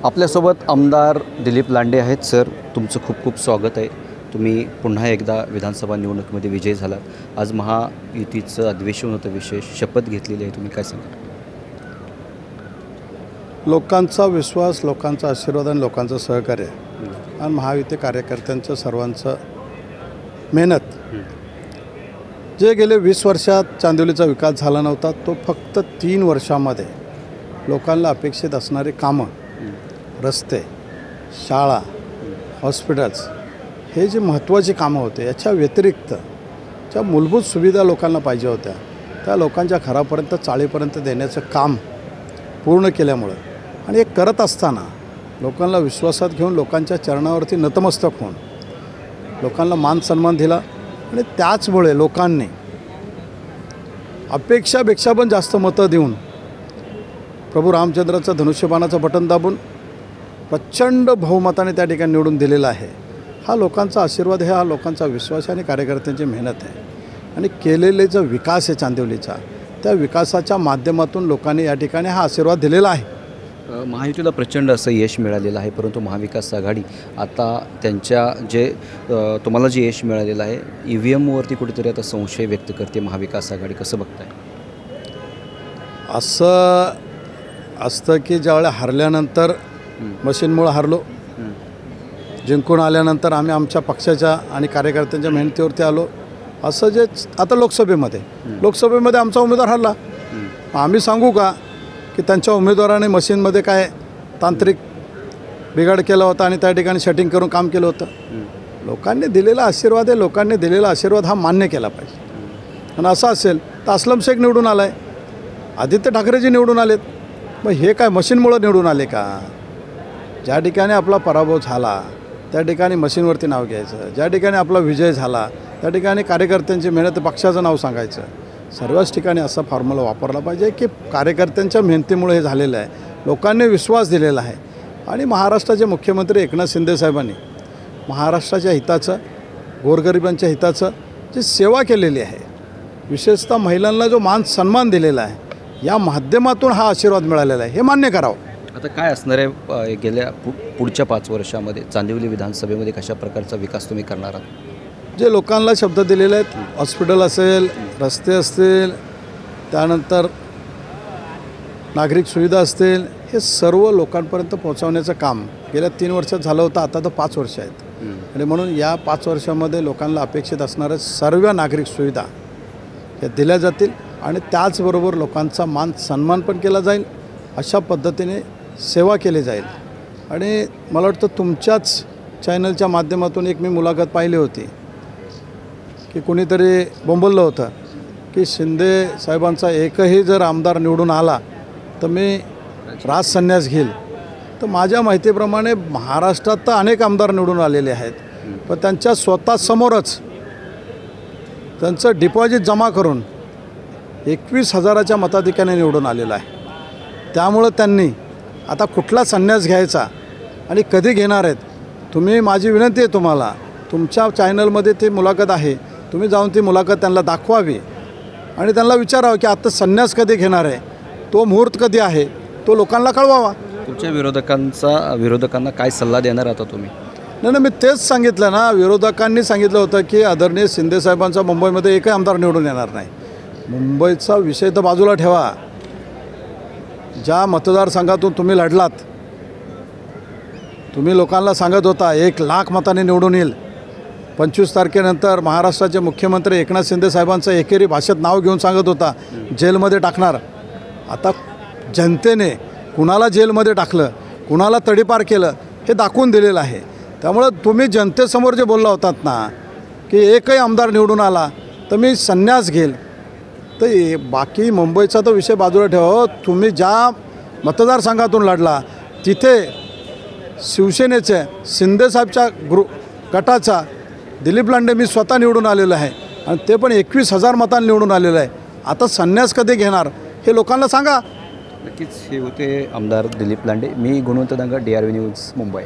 आपल्यासोबत आमदार दिलीप लांडे आहेत. सर, तुमचं खूप खूप स्वागत आहे. तुम्ही पुन्हा एकदा विधानसभा निवडणुकीमध्ये विजयी झालात. आज महायुतीचं अधिवेशन होतं, विशेष शपथ घेतलेली आहे. तुम्ही काय सांगाल? लोकांचा विश्वास, लोकांचा आशीर्वाद आणि लोकांचं सहकार्य आणि महायुती कार्यकर्त्यांचं सर्वांचं मेहनत, जे गेले 20 वर्षात चांदिवलीचा विकास झाला नव्हता, तो फक्त 3 वर्षामध्ये लोकांना अपेक्षित असणारी कामं, रस्ते, शाळा, हॉस्पिटल्स, हे जी महत्त्वाची कामं होते, याच्या व्यतिरिक्त ज्या मूलभूत सुविधा लोकांना पाहिजे होत्या, त्या लोकांच्या घरापर्यंत, चाळीपर्यंत देण्याचं काम पूर्ण केल्यामुळं आणि हे करत असताना लोकांना विश्वासात घेऊन, लोकांच्या चरणावरती नतमस्तक होऊन लोकांना मान सन्मान दिला आणि त्याचमुळे लोकांनी अपेक्षापेक्षा पण जास्त मतं देऊन प्रभू रामचंद्राचं धनुष्यबाणाचं बटन दाबून प्रचंड बहुमताने त्या ठिकाणी निवडून दिलेला आहे. हा लोकांचा आशीर्वाद आहे, हा लोकांचा विश्वास आहे आणि कार्यकर्त्यांची मेहनत आहे. आणि केलेले जो विकास आहे चांदिवलीचा, त्या विकासाच्या माध्यमातून लोकांनी या ठिकाणी हा आशीर्वाद दिलेला आहे. महायुतीला प्रचंड असं यश मिळालेलं आहे, परंतु महाविकास आघाडी आता त्यांच्या तुम्हाला जे यश मिळालेलं आहे, EVMवरती कुठेतरी आता संशय व्यक्त करते महाविकास आघाडी. कसं बघताय? असं असतं की ज्यावेळेला हरल्यानंतर मशीनमुळे हरलो, जिंकून आल्यानंतर आम्ही आमच्या पक्षाच्या आणि कार्यकर्त्यांच्या मेहनतीवरती आलो. असं जे आता लोकसभेमध्ये आमचा उमेदवार हरला, आम्ही सांगू का की त्यांच्या उमेदवाराने मशीनमध्ये काय तांत्रिक बिघाड केला होता आणि त्या ठिकाणी सेटिंग करून काम केलं होतं? लोकांनी दिलेला आशीर्वाद आहे, लोकांनी दिलेला आशीर्वाद हा मान्य केला पाहिजे. आणि असं असेल तर अस्लम शेख निवडून आला आहे, आदित्य ठाकरेजी निवडून आलेत, मग हे काय मशीनमुळं निवडून आले का? ज्या ठिकाणी आपला पराभव झाला त्या ठिकाणी मशीनवरती नाव घ्यायचं, ज्या ठिकाणी आपला विजय झाला त्या ठिकाणी कार्यकर्त्यांची मेहनत, पक्षाचं नाव सांगायचं. सर्वच ठिकाणी असा फॉर्म्युला वापरला पाहिजे की कार्यकर्त्यांच्या मेहनतीमुळे हे झालेलं आहे, लोकांनी विश्वास दिलेला आहे. आणि महाराष्ट्राचे मुख्यमंत्री एकनाथ शिंदे साहेबांनी महाराष्ट्राच्या हिताचं, गोरगरिबांच्या हिताचं जी सेवा केलेली आहे, विशेषतः महिलांना जो मान सन्मान दिलेला आहे, या माध्यमातून हा आशीर्वाद मिळालेला आहे, हे मान्य करावं. आता काय असणार आहे गेल्या पुढच्या 5 वर्षामध्ये चांदिवली विधानसभेमध्ये कशा प्रकारचा विकास तुम्ही करणार आहात? जे लोकांना शब्द दिलेले आहेत, हॉस्पिटल असेल, रस्ते असतील, त्यानंतर नागरिक सुविधा असतील, हे सर्व लोकांपर्यंत पोहोचवण्याचं काम गेल्या 3 वर्षात झालं होतं. आता तर 5 वर्ष आहेत आणि म्हणून या 5 वर्षामध्ये लोकांना अपेक्षित असणाऱ्या सर्व नागरिक सुविधा या दिल्या जातील आणि त्याचबरोबर लोकांचा मान सन्मान पण केला जाईल, अशा पद्धतीने सेवा केली जाईल. आणि मला वाटतं तुमच्याच चॅनलच्या माध्यमातून एक मी मुलाखत पाहिली होती की कोणीतरी बोंबललं होतं की शिंदे साहेबांचा एकही जर आमदार निवडून आला तर मी राजसन्यास घेईल. तर माझ्या माहितीप्रमाणे महाराष्ट्रात तर अनेक आमदार निवडून आलेले आहेत, पण त्यांच्या स्वतःसमोरच त्यांचं डिपॉझिट जमा करून 21,000च्या मताधिक्याने निवडून आलेलं आहे. त्यामुळं त्यांनी आता कुठला संन्यास घ्यायचा आणि कधी घेणार आहेत, तुम्ही, माझी विनंती आहे तुम्हाला, तुमच्या चॅनलमध्ये ती मुलाखत आहे, तुम्ही जाऊन ती मुलाखत त्यांना दाखवावी आणि त्यांना विचारावं की आता संन्यास कधी घेणार आहे, तो मुहूर्त कधी आहे, तो लोकांना कळवावा. तुमच्या विरोधकांना काय सल्ला देणार आता तुम्ही? नाही, मी तेच सांगितलं ना. विरोधकांनी सांगितलं होतं की आदरणीय शिंदेसाहेबांचा मुंबईमध्ये एकही आमदार निवडून येणार नाही. मुंबईचा विषय तर बाजूला ठेवा, ज्या मतदारसंघातून तुम्ही लढलात, तुम्ही लोकांना सांगत होता 1,00,000 मतांनी निवडून येईल. 25 तारखेनंतर महाराष्ट्राचे मुख्यमंत्री एकनाथ शिंदे साहेबांचं एकेरी भाषेत नाव घेऊन सांगत होता जेलमध्ये टाकणार. आता जनतेने कुणाला जेलमध्ये टाकलं, कुणाला तडीपार केलं, हे दाखवून दिलेलं आहे. त्यामुळं तुम्ही जनतेसमोर जे बोलला होतात ना की एकही आमदार निवडून आला तर मी संन्यास घेईल, तर बाकी मुंबईचा तो विषय बाजूला ठेवा. तुम्ही ज्या मतदारसंघातून लढला तिथे शिवसेनेचे शिंदेसाहेबच्या गटाचा दिलीप लांडे मी स्वतः निवडून आलेलो आहे आणि ते पण 21,000 मतांनी निवडून आलेलं आहे. आता संन्यास कधी घेणार हे लोकांना सांगा. नक्कीच. हे होते आमदार दिलीप लांडे. मी गुणवंत दांगा, DRV न्यूज, मुंबई.